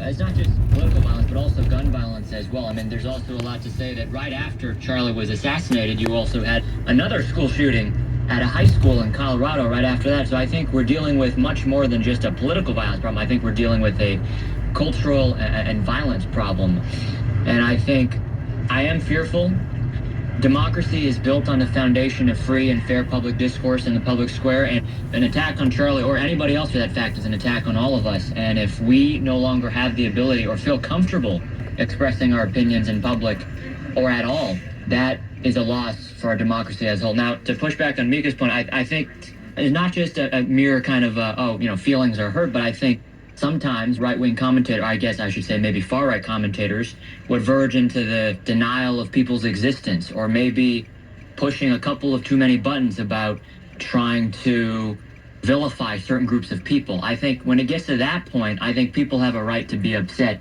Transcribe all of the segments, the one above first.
It's not just political violence, but also gun violence as well. I mean, there's also a lot to say that right after Charlie was assassinated, you also had another school shooting at a high school in Colorado right after that. So I think we're dealing with much more than just a political violence problem. I think we're dealing with a cultural and violence problem. And I think I am fearful. Democracy is built on the foundation of free and fair public discourse in the public square, and an attack on Charlie, or anybody else for that fact, is an attack on all of us. And if we no longer have the ability or feel comfortable expressing our opinions in public or at all, that is a loss for our democracy as a whole. Now, to push back on Mika's point, I think it's not just a mere kind of, feelings are hurt, but I think sometimes right-wing commentators, I guess I should say maybe far-right commentators, would verge into the denial of people's existence, or maybe pushing a couple of too many buttons about trying to vilify certain groups of people. I think when it gets to that point, I think people have a right to be upset.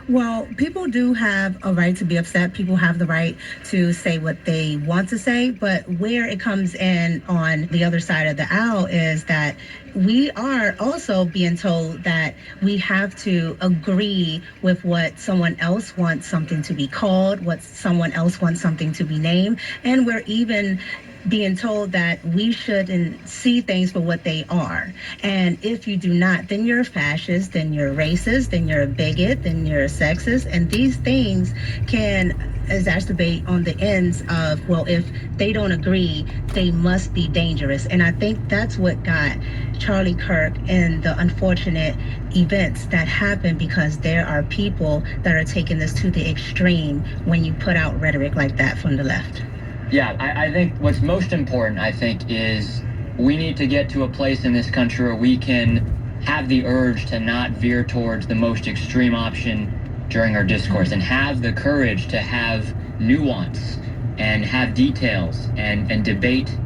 Well, people do have a right to be upset. People have the right to say what they want to say. But where it comes in on the other side of the aisle is that we are also being told that we have to agree with what someone else wants something to be called, what someone else wants something to be named. And we're even being told that we shouldn't see things for what they are. And if you do not, then you're a fascist, then you're a racist, then you're a bigot, then you're a sexist. And these things can exacerbate on the ends of, well, if they don't agree, they must be dangerous. And I think that's what got Charlie Kirk and the unfortunate events that happened, because there are people that are taking this to the extreme when you put out rhetoric like that from the left. Yeah, I think what's most important, is we need to get to a place in this country where we can have the urge to not veer towards the most extreme option during our discourse, and have the courage to have nuance and have details and debate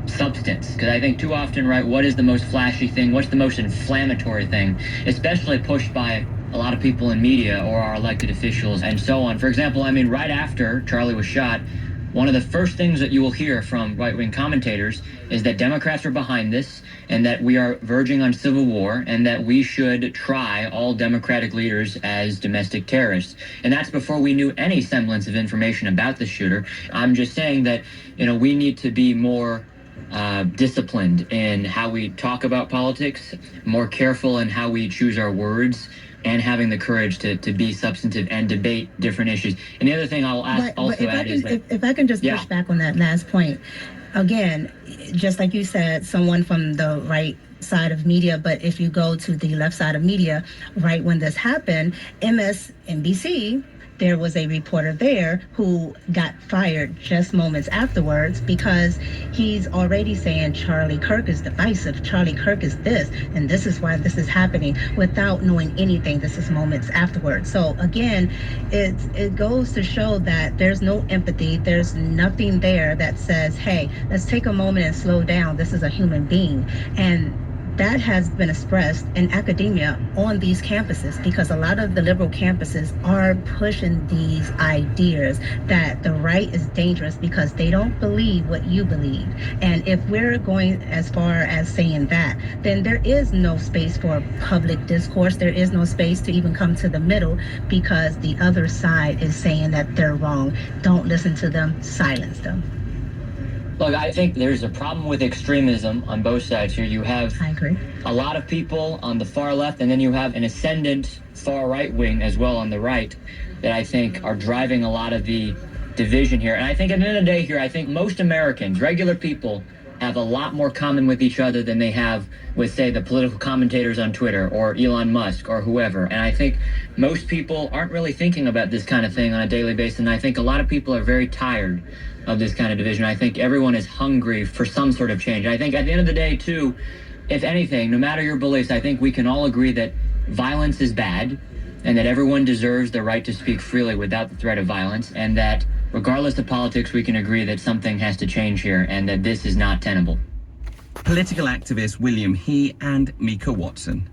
substance. Because I think too often, right, what is the most flashy thing? What's the most inflammatory thing? Especially pushed by a lot of people in media or our elected officials and so on. For example, right after Charlie was shot, one of the first things that you will hear from right-wing commentators is that Democrats are behind this, and that we are verging on civil war, and that we should try all Democratic leaders as domestic terrorists. And that's before we knew any semblance of information about the shooter. I'm just saying that, we need to be more disciplined in how we talk about politics, more careful in how we choose our words, and having the courage to be substantive and debate different issues. And the other thing I'll add is that... If I can just push back on that last point, again, just like you said, someone from the right side of media, but if you go to the left side of media, right when this happened, MSNBC, there was a reporter there who got fired just moments afterwards, because he's already saying Charlie Kirk is divisive, Charlie Kirk is this, and this is why this is happening, without knowing anything. This is moments afterwards. So again, it goes to show that there's no empathy. There's nothing there that says, hey, let's take a moment and slow down. This is a human being. And that has been expressed in academia on these campuses, because a lot of the liberal campuses are pushing these ideas that the right is dangerous because they don't believe what you believe. And if we're going as far as saying that, then there is no space for public discourse. There is no space to even come to the middle, because the other side is saying that they're wrong. Don't listen to them, silence them. Look, I think there's a problem with extremism on both sides here. You have I agree. A lot of people on the far left, and then you have an ascendant far right wing as well on the right, that I think are driving a lot of the division here. And I think at the end of the day here, I think most Americans, regular people, have a lot more common with each other than they have with, say, the political commentators on Twitter or Elon Musk or whoever. And I think most people aren't really thinking about this kind of thing on a daily basis. And I think a lot of people are very tired of this kind of division. I think everyone is hungry for some sort of change. I think at the end of the day, too, if anything, no matter your beliefs, I think we can all agree that violence is bad, and that everyone deserves the right to speak freely without the threat of violence, and that regardless of politics, we can agree that something has to change here, and that this is not tenable. Political activist William He and Mika Watson.